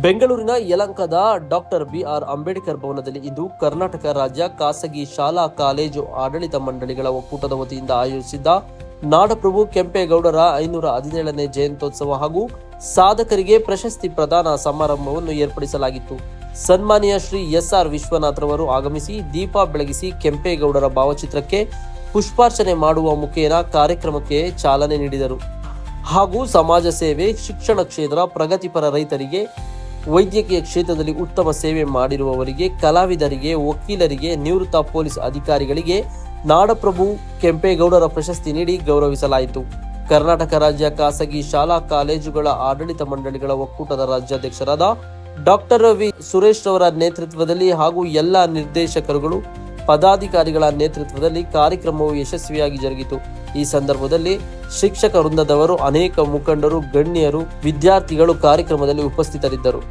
ಬೆಂಗಳೂರಿನ ಯಲಹಂಕದ doctor B R Ambedkar ಭವನದಲ್ಲಿ ಇಂದು ಕರ್ನಾಟಕ ರಾಜ್ಯ ಖಾಸಗಿ ಶಾಲಾ ಕಾಲೇಜು ಆಡಳಿತ ಮಂಡಳಿಗಳ ಒಕ್ಕೂಟದ ವತಿಯಿಂದ ಆಯೋಜಿಸಿದ್ದ ನಾಡಪ್ರಭು ಕೆಂಪೇಗೌಡರ 517ನೇ ಜಯಂತ್ಯೋತ್ಸವ ಹಾಗೂ ಸಾಧಕರಿಗೆ ಪ್ರಶಸ್ತಿ ಪ್ರದಾನ ಸಮಾರಂಭವನ್ನು ಏರ್ಪಡಿಸಲಾಗಿತ್ತು. ಸನ್ಮಾನ್ಯ ಶ್ರೀ ಎಸ್.ಆರ್. ವಿಶ್ವನಾಥ್ ರವರು ಆಗಮಿಸಿ ದೀಪ ಬೆಳಗಿಸಿ ಕೆಂಪೇಗೌಡರ ಭಾವಚಿತ್ರಕ್ಕೆ ಪುಷ್ಪಾರ್ಚನೆ ಮಾಡುವ ಮುಖೇನ ಕಾರ್ಯಕ್ರಮಕ್ಕೆ ಚಾಲನೆ ನೀಡಿದರು. ಹಾಗೂ ಸಮಾಜ ಸೇವೆ, ಶಿಕ್ಷಣ ಕ್ಷೇತ್ರ, ಪ್ರಗತಿಪರ ರೈತರಿಗೆ, ವೈದ್ಯಕೀಯ ಕ್ಷೇತ್ರದಲ್ಲಿ ಉತ್ತಮ ಸೇವೆ ಮಾಡಿರುವವರಿಗೆ, ಕಲಾವಿದರಿಗೆ, ವಕೀಲರಿಗೆ, ನಿವೃತ್ತ ಪೊಲೀಸ್ ಅಧಿಕಾರಿಗಳಿಗೆ ನಾಡಪ್ರಭು ಕೆಂಪೇಗೌಡರ ಪ್ರಶಸ್ತಿ ನೀಡಿ ಗೌರವಿಸಲಾಯಿತು. ಕರ್ನಾಟಕ ರಾಜ್ಯ ಖಾಸಗಿ ಶಾಲಾ ಕಾಲೇಜುಗಳ ಆಡಳಿತ ಮಂಡಳಿಗಳ ಒಕ್ಕೂಟದ ರಾಜ್ಯಾಧ್ಯಕ್ಷರಾದ ಡಾಕ್ಟರ್ ವಿ. ಸುರೇಶ್ ರವರ ನೇತೃತ್ವದಲ್ಲಿ ಹಾಗೂ ಎಲ್ಲ ನಿರ್ದೇಶಕರುಗಳು, ಪದಾಧಿಕಾರಿಗಳ ನೇತೃತ್ವದಲ್ಲಿ ಕಾರ್ಯಕ್ರಮವು ಯಶಸ್ವಿಯಾಗಿ ಜರುಗಿತು. ಈ ಸಂದರ್ಭದಲ್ಲಿ ಶಿಕ್ಷಕ ವೃಂದದವರು, ಅನೇಕ ಮುಖಂಡರು, ಗಣ್ಯರು, ವಿದ್ಯಾರ್ಥಿಗಳು ಕಾರ್ಯಕ್ರಮದಲ್ಲಿ ಉಪಸ್ಥಿತರಿದ್ದರು.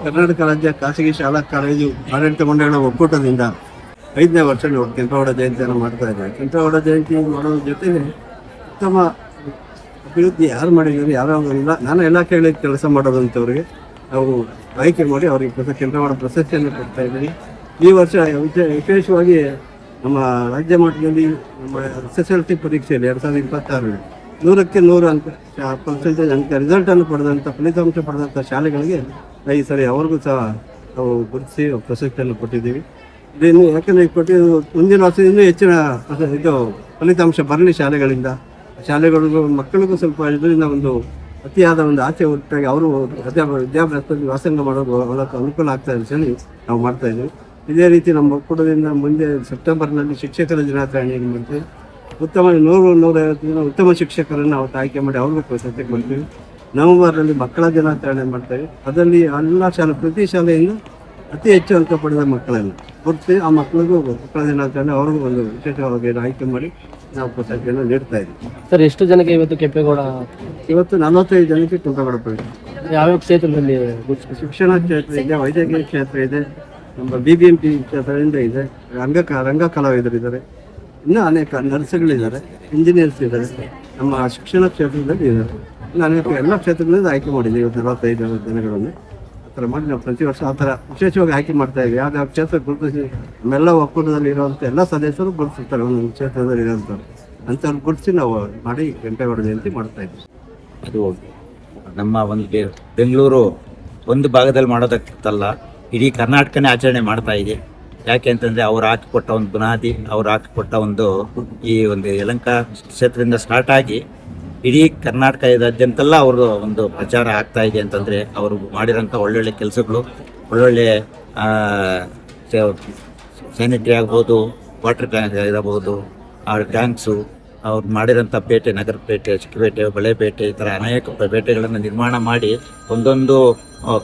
ಕರ್ನಾಟಕ ರಾಜ್ಯ ಖಾಸಗಿ ಶಾಲಾ ಕಾಲೇಜು ಆಡಳಿತ ಮಂಡಳಿಗಳ ಒಕ್ಕೂಟದಿಂದ 5ನೇ ವರ್ಷ ಕೆಂಪೇಗೌಡ ಜಯಂತಿಯನ್ನು ಮಾಡ್ತಾ ಇದ್ದಾರೆ. ಕೆಂಪೇಗೌಡ ಜಯಂತಿ ಮಾಡೋದ್ರ ಜೊತೆಗೆ ಉತ್ತಮ ಅಭಿವೃದ್ಧಿ ಯಾರು ಮಾಡಿದ್ದಾರೆ, ಯಾವ್ಯಾವ ಇಲ್ಲ, ನಾನು ಎಲ್ಲ ಕೇಳಿ ಕೆಲಸ ಮಾಡೋದಂಥವ್ರಿಗೆ ನಾವು ಆಯ್ಕೆ ಮಾಡಿ ಅವರಿಗೆ ಕೆಂಪೇಗೌಡ ಪ್ರಶಸ್ತಿಯನ್ನು ಕೊಡ್ತಾ ಇದ್ದೀನಿ. ಈ ವರ್ಷ ವಿಶೇಷವಾಗಿ ನಮ್ಮ ರಾಜ್ಯ ಮಟ್ಟದಲ್ಲಿ ನಮ್ಮ SSLC ಪರೀಕ್ಷೆಯಲ್ಲಿ 2026 100ಕ್ಕೆ 100 ಅಂಕ ಪರ್ಸೆಂಟೇಜ್ ಅಂಕ ರಿಸಲ್ಟನ್ನು ಪಡೆದಂಥ, ಫಲಿತಾಂಶ ಪಡೆದಂಥ ಶಾಲೆಗಳಿಗೆ ಈ ಸರಿ ಅವ್ರಿಗೂ ಸಹ ನಾವು ಗುರುತಿಸಿ ಪ್ರಶಸ್ತಿಯನ್ನು ಕೊಟ್ಟಿದ್ದೀವಿ. ಇದೇನು ಯಾಕಂದರೆ ಕೊಟ್ಟಿದ್ದು ಮುಂದಿನ ವರ್ಷ ಇನ್ನೂ ಹೆಚ್ಚಿನ ಇದು ಫಲಿತಾಂಶ ಬರಲಿ ಶಾಲೆಗಳಿಗೂ ಮಕ್ಕಳಿಗೂ ಸ್ವಲ್ಪ ಇದರಿಂದ ಒಂದು ಅತಿಯಾದ ಒಂದು ಆಸೆ ಹೊರಟಾಗಿ ಅವರು ವಿದ್ಯಾಭ್ಯಾಸದಲ್ಲಿ ವ್ಯಾಸಂಗ ಮಾಡೋದು ಅನುಕೂಲ ಆಗ್ತಾ ಇದೆ ಹೇಳಿ ನಾವು ಮಾಡ್ತಾಯಿದ್ದೀವಿ. ಇದೇ ರೀತಿ ನಮ್ಮ ಒಕ್ಕೂಟದಿಂದ ಮುಂದೆ ಸೆಪ್ಟೆಂಬರ್ನಲ್ಲಿ ಶಿಕ್ಷಕರ ದಿನಾಚರಣೆಯನ್ನು ಮಾಡ್ತೀವಿ. ಉತ್ತಮ 100-150 ಜನ ಉತ್ತಮ ಶಿಕ್ಷಕರನ್ನು ಅವತ್ತು ಆಯ್ಕೆ ಮಾಡಿ ಅವ್ರಿಗೂ ಪ್ರಶಸ್ತಿ ಕೊಡ್ತೀವಿ. ನವೆಂಬರ್ನಲ್ಲಿ ಮಕ್ಕಳ ದಿನಾಚರಣೆ ಮಾಡ್ತೇವೆ. ಅದರಲ್ಲಿ ಎಲ್ಲ ಪ್ರತಿ ಶಾಲೆಯಿಂದ ಅತಿ ಹೆಚ್ಚು ಅಂಕ ಪಡೆದ ಮಕ್ಕಳನ್ನು ಗುರುತಿಸಿ ಆ ಮಕ್ಕಳಿಗೂ ಮಕ್ಕಳ ದಿನಾಚರಣೆ ಅವ್ರಿಗೂ ಒಂದು ವಿಶೇಷವಾಗಿ ಆಯ್ಕೆ ಮಾಡಿ ನಾವು ಪ್ರಶಸ್ತಿಯನ್ನು ನೀಡ್ತಾ ಇದ್ದೀವಿ. ಸರ್, ಎಷ್ಟು ಜನಕ್ಕೆ ಇವತ್ತು ಕೆಂಪೇಗೌಡ? ಇವತ್ತು 45 ಜನಕ್ಕೆ ಕೆಂಪೇಗೌಡ ಪ್ರಶಸ್ತಿ. ಯಾವ್ಯಾವ ಕ್ಷೇತ್ರದಲ್ಲಿ? ಶಿಕ್ಷಣ ಕ್ಷೇತ್ರ ಇದೆ, ವೈದ್ಯಕೀಯ ಕ್ಷೇತ್ರ ಇದೆ, ನಮ್ಮ BBMP ಕ್ಷೇತ್ರದಿಂದ ಇದೆ, ರಂಗ ಕಲಾವಿದರಿದ್ದಾರೆ, ಇನ್ನೂ ಅನೇಕ ನರ್ಸ್ಗಳಿದ್ದಾರೆ, ಇಂಜಿನಿಯರ್ಸ್ ಇದ್ದಾರೆ, ನಮ್ಮ ಶಿಕ್ಷಣ ಕ್ಷೇತ್ರದಲ್ಲಿ ಇದ್ದಾರೆ. ಎಲ್ಲ ಕ್ಷೇತ್ರಗಳಿಂದ ಆಯ್ಕೆ ಮಾಡಿದ್ದೀವಿ. ಇವತ್ತು 45 ಜನಗಳನ್ನು ಆ ಥರ ಮಾಡಿ ನಾವು ಪ್ರತಿ ವರ್ಷ ಆ ಥರ ವಿಶೇಷವಾಗಿ ಆಯ್ಕೆ ಮಾಡ್ತಾ ಇದ್ದೀವಿ. ಯಾವ್ಯಾವ ಕ್ಷೇತ್ರ ಗುರುತಿಸಿ ನಮ್ಮೆಲ್ಲ ಒಕ್ಕೂಟದಲ್ಲಿ ಇರುವಂಥ ಎಲ್ಲ ಸದಸ್ಯರು ಗುರುತಿಸ್ತಾರೆ. ಒಂದೊಂದು ಕ್ಷೇತ್ರದಲ್ಲಿ ಇರೋಂಥವ್ರು ಅಂಥವ್ರು ಗುರುತಿಸಿ ನಾವು ಮಾಡಿ ಕೆಂಪೇಗೌಡ ಜಯಂತಿ ಮಾಡ್ತಾ ಇದ್ದೀವಿ. ಅದು ನಮ್ಮ ಒಂದು ಬೆಂಗಳೂರು ಒಂದು ಭಾಗದಲ್ಲಿ ಮಾಡೋದಕ್ಕಲ್ಲ, ಇಡೀ ಕರ್ನಾಟಕನೇ ಆಚರಣೆ ಮಾಡ್ತಾ ಇದೆ. ಯಾಕೆ ಅಂತಂದರೆ ಅವ್ರು ಹಾಕಿಕೊಟ್ಟ ಒಂದು ಬುನಾದಿ, ಅವ್ರು ಹಾಕಿಕೊಟ್ಟ ಈ ಒಂದು ಯಲಹಂಕ ಕ್ಷೇತ್ರದಿಂದ ಸ್ಟಾರ್ಟ್ ಆಗಿ ಇಡೀ ಕರ್ನಾಟಕದಾದ್ಯಂತೆಲ್ಲ ಅವರು ಒಂದು ಪ್ರಚಾರ ಆಗ್ತಾ ಇದೆ ಅಂತಂದರೆ ಅವರು ಮಾಡಿರೋಂಥ ಒಳ್ಳೊಳ್ಳೆ ಕೆಲಸಗಳು ಒಳ್ಳೊಳ್ಳೆ ಸ್ಯಾನಿಟರಿ ಆಗ್ಬೋದು, ವಾಟರ್ ಟ್ಯಾಂಕ್ ಇರಬಹುದು, ಆ ಟ್ಯಾಂಕ್ಸು, ಅವ್ರು ಮಾಡಿರೋಂಥ ಪೇಟೆ, ನಗರಪೇಟೆ, ಚಿಕ್ಕಪೇಟೆ, ಬಳೆಪೇಟೆ, ಈ ಥರ ಅನೇಕ ಪೇಟೆಗಳನ್ನು ನಿರ್ಮಾಣ ಮಾಡಿ ಒಂದೊಂದು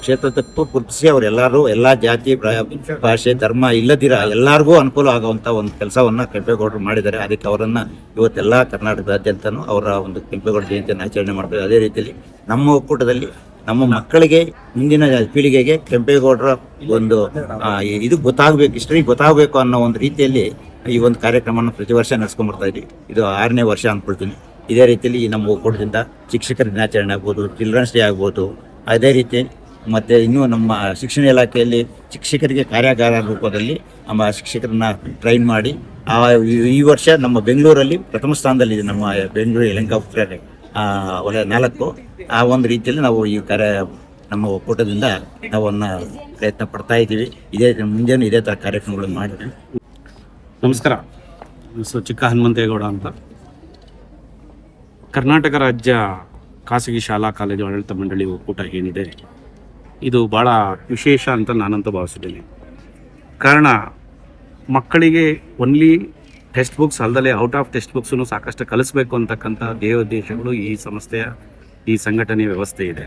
ಕ್ಷೇತ್ರದಕ್ಕೂ ಗುರುತಿಸಿ ಅವರೆಲ್ಲರೂ ಎಲ್ಲ ಜಾತಿ, ಭಾಷೆ, ಧರ್ಮ ಇಲ್ಲದಿರ ಎಲ್ಲರಿಗೂ ಅನುಕೂಲ ಆಗುವಂಥ ಒಂದು ಕೆಲಸವನ್ನು ಕೆಂಪೇಗೌಡರು ಮಾಡಿದ್ದಾರೆ. ಅದಕ್ಕೆ ಅವರನ್ನು ಇವತ್ತೆಲ್ಲ ಕರ್ನಾಟಕದಾದ್ಯಂತನೂ ಅವರ ಒಂದು ಕೆಂಪೇಗೌಡ ಜಯಂತಿಯನ್ನು ಆಚರಣೆ ಮಾಡ್ತಾರೆ. ಅದೇ ರೀತಿಯಲ್ಲಿ ನಮ್ಮ ಒಕ್ಕೂಟದಲ್ಲಿ ನಮ್ಮ ಮಕ್ಕಳಿಗೆ, ಮುಂದಿನ ಪೀಳಿಗೆಗೆ ಕೆಂಪೇಗೌಡರ ಒಂದು ಇದು ಗೊತ್ತಾಗಬೇಕು, ಹಿಸ್ಟ್ರಿ ಗೊತ್ತಾಗಬೇಕು ಅನ್ನೋ ಒಂದು ರೀತಿಯಲ್ಲಿ ಈ ಒಂದು ಕಾರ್ಯಕ್ರಮವನ್ನು ಪ್ರತಿ ವರ್ಷ ನಡೆಸ್ಕೊಂಡ್ಬರ್ತಾ ಇದ್ದೀವಿ. ಇದು 6ನೇ ವರ್ಷ ಅಂದ್ಕೊಳ್ತೀನಿ. ಇದೇ ರೀತಿಯಲ್ಲಿ ನಮ್ಮ ಒಕ್ಕೂಟದಿಂದ ಶಿಕ್ಷಕರ ದಿನಾಚರಣೆ ಆಗ್ಬೋದು, ಚಿಲ್ಡ್ರನ್ಸ್ ಡೇ ಆಗ್ಬೋದು, ಅದೇ ರೀತಿ ಮತ್ತು ಇನ್ನೂ ನಮ್ಮ ಶಿಕ್ಷಣ ಇಲಾಖೆಯಲ್ಲಿ ಶಿಕ್ಷಕರಿಗೆ ಕಾರ್ಯಾಗಾರ ರೂಪದಲ್ಲಿ ನಮ್ಮ ಶಿಕ್ಷಕರನ್ನ ಟ್ರೈನ್ ಮಾಡಿ ಈ ವರ್ಷ ನಮ್ಮ ಬೆಂಗಳೂರಲ್ಲಿ ಪ್ರಥಮ ಸ್ಥಾನದಲ್ಲಿದೆ. ನಮ್ಮ ಬೆಂಗಳೂರು ಯಲಹಂಕ ವಲಯ 4 ಆ ಒಂದು ರೀತಿಯಲ್ಲಿ ನಾವು ಈ ನಮ್ಮ ಒಕ್ಕೂಟದಿಂದ ನಾವನ್ನ ಪ್ರಯತ್ನ ಪಡ್ತಾ ಇದ್ದೀವಿ. ಇದೇ ಮುಂಜಾನೆ ಇದೇ ಥರ ಕಾರ್ಯಕ್ರಮಗಳನ್ನು ಮಾಡಿದ್ವಿ. ನಮಸ್ಕಾರ. ಚಿಕ್ಕ ಹನುಮಂತೇಗೌಡ ಅಂತ. ಕರ್ನಾಟಕ ರಾಜ್ಯ ಖಾಸಗಿ ಶಾಲಾ ಕಾಲೇಜು ಆಡಳಿತ ಮಂಡಳಿ ಒಕ್ಕೂಟ ಏನಿದೆ, ಇದು ಭಾಳ ವಿಶೇಷ ಅಂತ ನಾನಂತೂ ಭಾವಿಸಿದ್ದೇನೆ. ಕಾರಣ, ಮಕ್ಕಳಿಗೆ ಒನ್ಲಿ ಟೆಕ್ಸ್ಟ್ ಬುಕ್ಸ್ ಅಲ್ಲದೆ ಔಟ್ ಆಫ್ ಟೆಕ್ಸ್ಟ್ ಬುಕ್ಸನ್ನು ಸಾಕಷ್ಟು ಕಲಿಸಬೇಕು ಅಂತಕ್ಕಂಥ ಧ್ಯೇಯೋದ್ದೇಶಗಳು ಈ ಸಂಸ್ಥೆಯ, ಈ ಸಂಘಟನೆಯ ವ್ಯವಸ್ಥೆ ಇದೆ.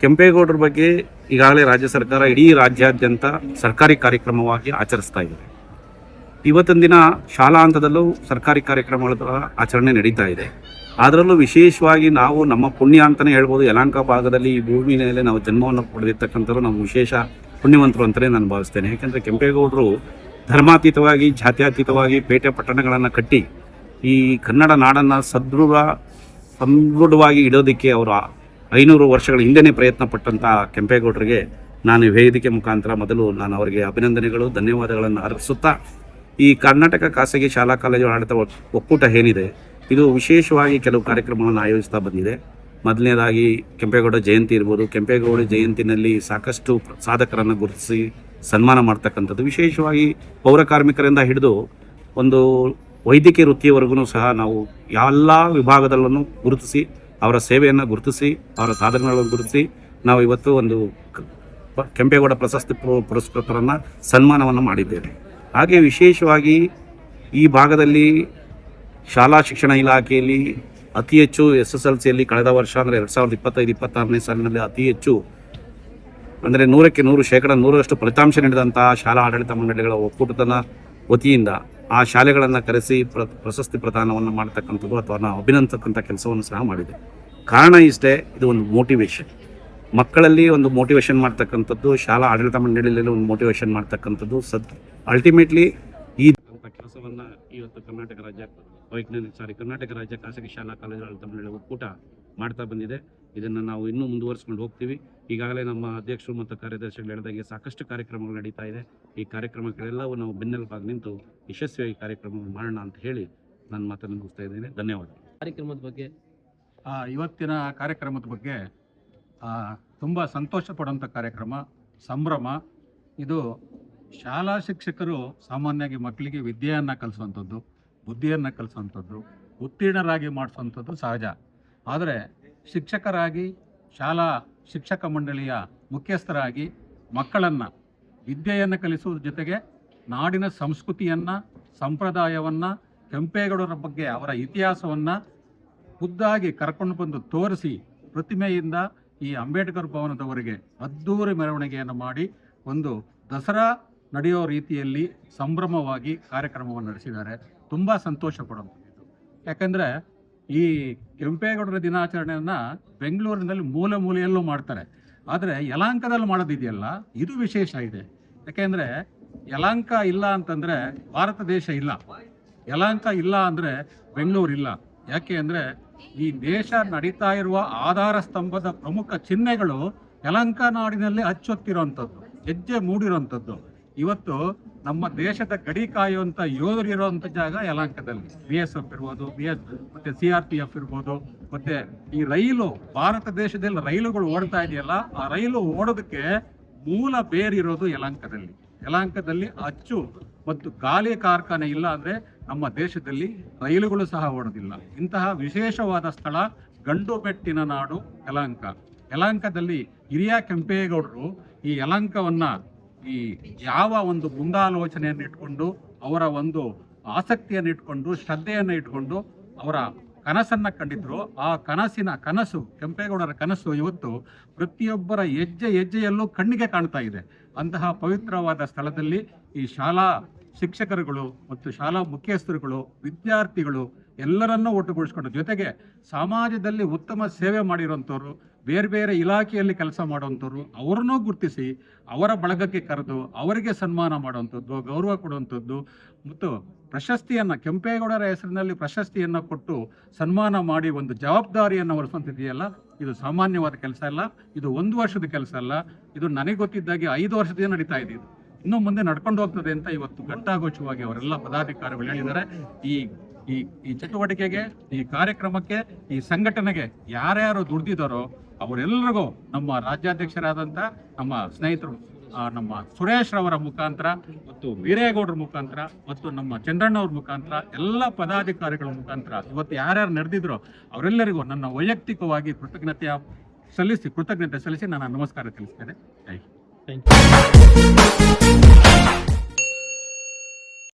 ಕೆಂಪೇಗೌಡರ ಬಗ್ಗೆ ಈಗಾಗಲೇ ರಾಜ್ಯ ಸರ್ಕಾರ ಇಡೀ ರಾಜ್ಯಾದ್ಯಂತ ಸರ್ಕಾರಿ ಕಾರ್ಯಕ್ರಮವಾಗಿ ಆಚರಿಸ್ತಾ ಇದೆ. ಇವತ್ತಿನ ದಿನ ಶಾಲಾ ಹಂತದಲ್ಲೂ ಸರ್ಕಾರಿ ಕಾರ್ಯಕ್ರಮಗಳ ಆಚರಣೆ ನಡೀತಾ ಇದೆ. ಅದರಲ್ಲೂ ವಿಶೇಷವಾಗಿ ನಾವು ನಮ್ಮ ಪುಣ್ಯ ಅಂತಲೇ ಹೇಳ್ಬೋದು. ಯಲಹಂಕ ಭಾಗದಲ್ಲಿ ಈ ಭೂಮಿ ಮೇಲೆ ನಾವು ಜನ್ಮವನ್ನು ಪಡೆದಿರ್ತಕ್ಕಂಥವ್ರು ನಾವು ವಿಶೇಷ ಪುಣ್ಯವಂತರು ಅಂತಲೇ ನಾನು ಭಾವಿಸ್ತೇನೆ. ಯಾಕೆಂದರೆ ಕೆಂಪೇಗೌಡರು ಧರ್ಮಾತೀತವಾಗಿ, ಜಾತ್ಯತೀತವಾಗಿ ಪೇಟೆ ಪಟ್ಟಣಗಳನ್ನು ಕಟ್ಟಿ ಈ ಕನ್ನಡ ನಾಡನ್ನು ಸಮೃದ್ಧವಾಗಿ ಇಡೋದಕ್ಕೆ ಅವರು 500 ವರ್ಷಗಳ ಹಿಂದೆಯೇ ಪ್ರಯತ್ನ ಪಟ್ಟಂಥ ಕೆಂಪೇಗೌಡರಿಗೆ ನಾನು ವೇದಿಕೆ ಮುಖಾಂತರ ಮೊದಲು ನಾನು ಅವರಿಗೆ ಅಭಿನಂದನೆಗಳು, ಧನ್ಯವಾದಗಳನ್ನು ಅರ್ಪಿಸುತ್ತಾ, ಈ ಕರ್ನಾಟಕ ಖಾಸಗಿ ಶಾಲಾ ಕಾಲೇಜು ಆಡಳಿತ ಒಕ್ಕೂಟ ಏನಿದೆ, ಇದು ವಿಶೇಷವಾಗಿ ಕೆಲವು ಕಾರ್ಯಕ್ರಮಗಳನ್ನು ಆಯೋಜಿಸ್ತಾ ಬಂದಿದೆ. ಮೊದಲನೇದಾಗಿ ಕೆಂಪೇಗೌಡ ಜಯಂತಿ ಇರ್ಬೋದು. ಕೆಂಪೇಗೌಡ ಜಯಂತಿನಲ್ಲಿ ಸಾಕಷ್ಟು ಸಾಧಕರನ್ನು ಗುರುತಿಸಿ ಸನ್ಮಾನ ಮಾಡ್ತಕ್ಕಂಥದ್ದು. ವಿಶೇಷವಾಗಿ ಪೌರ ಕಾರ್ಮಿಕರಿಂದ ಹಿಡಿದು ಒಂದು ವೈದ್ಯಕೀಯ ವೃತ್ತಿಯವರೆಗೂ ಸಹ ನಾವು ಎಲ್ಲ ವಿಭಾಗದಲ್ಲೂ ಗುರುತಿಸಿ, ಅವರ ಸೇವೆಯನ್ನು ಗುರುತಿಸಿ, ಅವರ ಸಾಧನೆಗಳನ್ನು ಗುರುತಿಸಿ ನಾವು ಇವತ್ತು ಒಂದು ಕೆಂಪೇಗೌಡ ಪ್ರಶಸ್ತಿ ಪುರಸ್ಕೃತರನ್ನು ಸನ್ಮಾನವನ್ನು ಮಾಡಿದ್ದೇವೆ. ಹಾಗೆ ವಿಶೇಷವಾಗಿ ಈ ಭಾಗದಲ್ಲಿ ಶಾಲಾ ಶಿಕ್ಷಣ ಇಲಾಖೆಯಲ್ಲಿ ಅತಿ ಹೆಚ್ಚು SSLCಯಲ್ಲಿ ಕಳೆದ ವರ್ಷ ಅಂದರೆ 2025-26ನೇ ಸಾಲಿನಲ್ಲಿ ಅತಿ ಹೆಚ್ಚು ಅಂದರೆ 100ಕ್ಕೆ 100% ಫಲಿತಾಂಶ ನೀಡಿದಂತಹ ಶಾಲಾ ಆಡಳಿತ ಮಂಡಳಿಗಳ ಒಕ್ಕೂಟದ ವತಿಯಿಂದ ಆ ಶಾಲೆಗಳನ್ನು ಕರೆಸಿ ಪ್ರಶಸ್ತಿ ಪ್ರದಾನವನ್ನು ಮಾಡ್ತಕ್ಕಂಥದ್ದು ಅಥವಾ ನಾವು ಅಭಿನಂದಿಸ್ತಕ್ಕಂಥ ಕೆಲಸವನ್ನು ಸಹ ಮಾಡಿದೆ. ಕಾರಣ ಇಷ್ಟೇ, ಇದು ಒಂದು ಮೋಟಿವೇಶನ್, ಮಕ್ಕಳಲ್ಲಿ ಒಂದು ಮೋಟಿವೇಶನ್ ಮಾಡ್ತಕ್ಕಂಥದ್ದು, ಶಾಲಾ ಆಡಳಿತ ಮಂಡಳಿಯಲ್ಲಿ ಒಂದು ಮೋಟಿವೇಶನ್ ಮಾಡ್ತಕ್ಕಂಥದ್ದು ಅಲ್ಟಿಮೇಟ್ಲಿ ಈ ಕೆಲಸವನ್ನು ಇವತ್ತು ಕರ್ನಾಟಕ ರಾಜ್ಯ ಖಾಸಗಿ ಶಾಲಾ ಕಾಲೇಜು ಆಡಳಿತ ಮಂಡಳಿ ಒಕ್ಕೂಟ ಮಾಡ್ತಾ ಬಂದಿದೆ. ಇದನ್ನು ನಾವು ಇನ್ನೂ ಮುಂದುವರಿಸ್ಕೊಂಡು ಹೋಗ್ತೀವಿ. ಈಗಾಗಲೇ ನಮ್ಮ ಅಧ್ಯಕ್ಷರು ಮತ್ತು ಕಾರ್ಯದರ್ಶಿಗಳು ಹೇಳಿದಾಗೆ ಸಾಕಷ್ಟು ಕಾರ್ಯಕ್ರಮಗಳು ನಡೀತಾ ಇದೆ. ಈ ಕಾರ್ಯಕ್ರಮಗಳೆಲ್ಲವೂ ನಾವು ಬೆನ್ನೆಲುಬಾಗಿ ನಿಂತು ಯಶಸ್ವಿಯಾಗಿ ಕಾರ್ಯಕ್ರಮವನ್ನು ಮಾಡೋಣ ಅಂತ ಹೇಳಿ ನಾನು ಮಾತನ್ನು ಮುಗಿಸ್ತಾ ಇದ್ದೇನೆ. ಧನ್ಯವಾದ. ಕಾರ್ಯಕ್ರಮದ ಬಗ್ಗೆ, ಇವತ್ತಿನ ಕಾರ್ಯಕ್ರಮದ ಬಗ್ಗೆ ತುಂಬ ಸಂತೋಷ ಪಡುವಂಥ ಕಾರ್ಯಕ್ರಮ, ಸಂಭ್ರಮ. ಇದು ಶಾಲಾ ಶಿಕ್ಷಕರು ಸಾಮಾನ್ಯವಾಗಿ ಮಕ್ಕಳಿಗೆ ವಿದ್ಯೆಯನ್ನು ಕಲಿಸುವಂಥದ್ದು, ಬುದ್ಧಿಯನ್ನು ಕಲಿಸುವಂಥದ್ದು, ಉತ್ತೀರ್ಣರಾಗಿ ಮಾಡಿಸುವಂಥದ್ದು ಸಹಜ. ಆದರೆ ಶಿಕ್ಷಕರಾಗಿ, ಶಾಲಾ ಶಿಕ್ಷಕ ಮಂಡಳಿಯ ಮುಖ್ಯಸ್ಥರಾಗಿ ಮಕ್ಕಳನ್ನು ವಿದ್ಯೆಯನ್ನು ಕಲಿಸುವುದ್ರ ಜೊತೆಗೆ ನಾಡಿನ ಸಂಸ್ಕೃತಿಯನ್ನು, ಸಂಪ್ರದಾಯವನ್ನು, ಕೆಂಪೇಗೌಡರ ಬಗ್ಗೆ ಅವರ ಇತಿಹಾಸವನ್ನು ಖುದ್ದಾಗಿ ಕರ್ಕೊಂಡು ಬಂದು ತೋರಿಸಿ ಪ್ರತಿಮೆಯಿಂದ ಈ ಅಂಬೇಡ್ಕರ್ ಭವನದವರೆಗೆ ಅದ್ಧೂರಿ ಮೆರವಣಿಗೆಯನ್ನು ಮಾಡಿ ಒಂದು ದಸರಾ ನಡೆಯೋ ರೀತಿಯಲ್ಲಿ ಸಂಭ್ರಮವಾಗಿ ಕಾರ್ಯಕ್ರಮವನ್ನು ನಡೆಸಿದ್ದಾರೆ. ತುಂಬ ಸಂತೋಷ ಪಡುವಂಥದ್ದು. ಯಾಕೆಂದರೆ ಈ ಕೆಂಪೇಗೌಡರ ದಿನಾಚರಣೆಯನ್ನು ಬೆಂಗಳೂರಿನಲ್ಲಿ ಮೂಲೆಯಲ್ಲೂ ಮಾಡ್ತಾರೆ. ಆದರೆ ಯಲಹಂಕದಲ್ಲಿ ಮಾಡೋದಿದೆಯಲ್ಲ, ಇದು ವಿಶೇಷ ಇದೆ. ಯಾಕೆಂದರೆ ಯಲಹಂಕ ಇಲ್ಲ ಅಂತಂದರೆ ಭಾರತ ದೇಶ ಇಲ್ಲ, ಯಲಹಂಕ ಇಲ್ಲ ಅಂದರೆ ಬೆಂಗಳೂರಿಲ್ಲ. ಯಾಕೆ ಅಂದರೆ ಈ ದೇಶ ನಡೀತಾ ಇರುವ ಆಧಾರ ಸ್ತಂಭದ ಪ್ರಮುಖ ಚಿಹ್ನೆಗಳು ಯಲಹಂಕ ನಾಡಿನಲ್ಲಿ ಅಚ್ಚೊತ್ತಿರುವಂಥದ್ದು, ಹೆಜ್ಜೆ ಮೂಡಿರುವಂಥದ್ದು. ಇವತ್ತು ನಮ್ಮ ದೇಶದ ಗಡಿ ಕಾಯುವಂಥ ಯೋಧರು ಇರುವಂಥ ಜಾಗ ಯಲಹಂಕದಲ್ಲಿ. BSF ಇರ್ಬೋದು, ಮತ್ತು CRPF ಇರ್ಬೋದು, ಮತ್ತು ಈ ರೈಲು, ಭಾರತ ದೇಶದಲ್ಲಿ ರೈಲುಗಳು ಓಡ್ತಾ ಇದೆಯಲ್ಲ, ಆ ರೈಲು ಓಡೋದಕ್ಕೆ ಮೂಲ ಬೇರಿರೋದು ಯಲಹಂಕದಲ್ಲಿ. ಯಲಹಂಕದಲ್ಲಿ ಅಚ್ಚು ಮತ್ತು ಗಾಲಿ ಕಾರ್ಖಾನೆ ಇಲ್ಲ ಅಂದರೆ ನಮ್ಮ ದೇಶದಲ್ಲಿ ರೈಲುಗಳು ಸಹ ಓಡೋದಿಲ್ಲ. ಇಂತಹ ವಿಶೇಷವಾದ ಸ್ಥಳ, ಗಂಡು ಬೆಟ್ಟಿನ ನಾಡು ಯಲಹಂಕ. ಯಲಹಂಕದಲ್ಲಿ ಹಿರಿಯ ಕೆಂಪೇಗೌಡರು ಈ ಯಲಹಂಕವನ್ನು ಈ ಯಾವ ಒಂದು ಮುಂದಾಲೋಚನೆಯನ್ನು ಇಟ್ಕೊಂಡು ಅವರ ಒಂದು ಆಸಕ್ತಿಯನ್ನು ಇಟ್ಕೊಂಡು ಶ್ರದ್ಧೆಯನ್ನು ಇಟ್ಕೊಂಡು ಅವರ ಕನಸನ್ನು ಕಂಡಿದ್ರು. ಆ ಕನಸು ಕೆಂಪೇಗೌಡರ ಕನಸು ಇವತ್ತು ಪ್ರತಿಯೊಬ್ಬರ ಹೆಜ್ಜೆಯಲ್ಲೂ ಕಣ್ಣಿಗೆ ಕಾಣ್ತಾ ಇದೆ. ಅಂತಹ ಪವಿತ್ರವಾದ ಸ್ಥಳದಲ್ಲಿ ಈ ಶಾಲಾ ಶಿಕ್ಷಕರುಗಳು ಮತ್ತು ಶಾಲಾ ಮುಖ್ಯಸ್ಥರುಗಳು, ವಿದ್ಯಾರ್ಥಿಗಳು ಎಲ್ಲರನ್ನೂ ಒಟ್ಟುಗೂಡಿಸ್ಕೊಂಡು, ಜೊತೆಗೆ ಸಮಾಜದಲ್ಲಿ ಉತ್ತಮ ಸೇವೆ ಮಾಡಿರೋಂಥವ್ರು, ಬೇರೆ ಬೇರೆ ಇಲಾಖೆಯಲ್ಲಿ ಕೆಲಸ ಮಾಡುವಂಥವ್ರು, ಅವರನ್ನೂ ಗುರುತಿಸಿ ಅವರ ಬಳಗಕ್ಕೆ ಕರೆದು ಅವರಿಗೆ ಸನ್ಮಾನ ಮಾಡುವಂಥದ್ದು, ಗೌರವ ಕೊಡುವಂಥದ್ದು ಮತ್ತು ಪ್ರಶಸ್ತಿಯನ್ನು, ಕೆಂಪೇಗೌಡರ ಹೆಸರಿನಲ್ಲಿ ಪ್ರಶಸ್ತಿಯನ್ನು ಕೊಟ್ಟು ಸನ್ಮಾನ ಮಾಡಿ ಒಂದು ಜವಾಬ್ದಾರಿಯನ್ನು ಹೊರಿಸುವಂಥದ್ದಿದೆಯಲ್ಲ, ಇದು ಸಾಮಾನ್ಯವಾದ ಕೆಲಸ ಅಲ್ಲ. ಇದು 1 ವರ್ಷದ ಕೆಲಸ ಅಲ್ಲ. ಇದು ನನಗೆ ಗೊತ್ತಿದ್ದಾಗೆ 5 ವರ್ಷದಿಂದ ನಡೀತಾ ಇದೆ. ಇದು ಇನ್ನೂ ಮುಂದೆ ನಡ್ಕೊಂಡು ಹೋಗ್ತದೆ ಅಂತ ಇವತ್ತು ಘಂಟಾಘೋಷವಾಗಿ ಅವರೆಲ್ಲ ಪದಾಧಿಕಾರಿಗಳು ಹೇಳಿದ್ದಾರೆ. ಈ ಚಟುವಟಿಕೆಗೆ, ಈ ಕಾರ್ಯಕ್ರಮಕ್ಕೆ, ಈ ಸಂಘಟನೆಗೆ ಯಾರ್ಯಾರು ದುಡ್ದಿದ್ದಾರೋ ಅವರೆಲ್ಲರಿಗೂ ನಮ್ಮ ರಾಜ್ಯಾಧ್ಯಕ್ಷರಾದಂಥ ನಮ್ಮ ಸ್ನೇಹಿತರು ನಮ್ಮ ಸುರೇಶ್ ರವರ ಮುಖಾಂತರ ಮತ್ತು ವೀರೇಗೌಡರ ಮುಖಾಂತರ ಮತ್ತು ನಮ್ಮ ಚಂದ್ರಣ್ಣವ್ರ ಮುಖಾಂತರ ಎಲ್ಲ ಪದಾಧಿಕಾರಿಗಳ ಮುಖಾಂತರ ಇವತ್ತು ಯಾರ್ಯಾರು ನಡೆದಿದ್ರೋ ಅವರೆಲ್ಲರಿಗೂ ನನ್ನ ವೈಯಕ್ತಿಕವಾಗಿ ಕೃತಜ್ಞತೆ ಸಲ್ಲಿಸಿ ನಾನು ನಮಸ್ಕಾರ ತಿಳಿಸ್ತೇನೆ. Thank you.